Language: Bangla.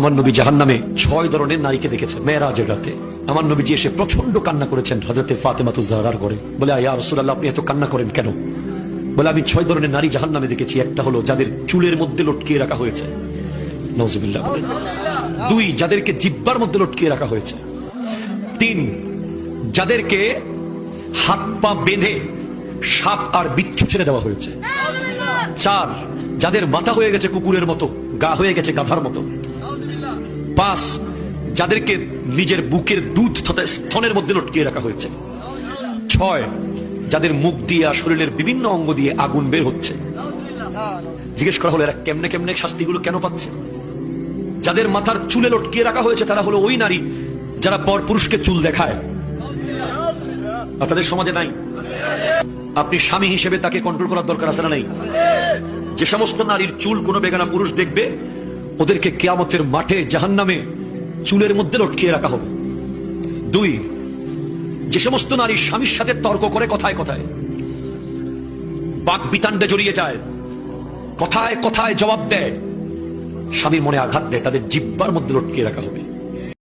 আমার নবী জাহান্নামে 6 ধরনের নারীকে দেখেছেন মেরাজের রাতে। আমার নবীজি এসে প্রচন্ড কান্না করেছেন হযরতে ফাতেমাতুজ জাহরার ঘরে। বলে ইয়া রাসূলুল্লাহ, আপনি এত কান্না করেন কেন? বলে আমি 6 ধরনের নারী জাহান্নামে দেখেছি। একটা হলো যাদের চুলের মধ্যে লটকিয়ে রাখা হয়েছে, নাউজুবিল্লাহ। 2, যাদেরকে জিহ্বার মধ্যে লটকিয়ে রাখা হয়েছে। 3, যাদেরকে হাত পা বেঁধে সাপ আর বিচ্ছু ছেড়ে দেওয়া হয়েছে। 4, যাদের মাথা হয়ে গেছে কুকুরের মতো, গা হয়ে গেছে গাধার মতো। 5, যাদেরকে নিজের বুকের দুধ তথা স্তনের মধ্যে লটকিয়ে রাখা হয়েছে। 6, যাদের মুখ দিয়ে আর শরীরের বিভিন্ন অঙ্গ দিয়ে আগুন বের হচ্ছে। জিজ্ঞেস করা হলো এরা কেমনে কেমনে শাস্তিগুলো কেন পাচ্ছে? যাদের মাথার চুলে লটকিয়ে রাখা হয়েছে তারা হলো ওই নারী যারা পর পুরুষকে চুল দেখায়। আপনাদের সমাজে নাই? আপনি স্বামী হিসেবে তাকে কন্ট্রোল করার দরকার আছে না নাই? যে সমস্ত নারীর চুল কোনো বেগানা পুরুষ দেখবে, ওদেরকে কিয়ামতের মাঠে জাহান্নামে চুলের মধ্যে লটকিয়ে রাখা হবে। 2, যে সমস্ত নারী স্বামীর সাথে তর্ক করে কথায় কথায়, বাক বিতান্ডে জড়িয়ে যায়, কথায় কথায় জবাব দেয়, স্বামীর মনে আঘাত দেয়, তাদের জিহ্বার মধ্যে লটকিয়ে রাখা হবে।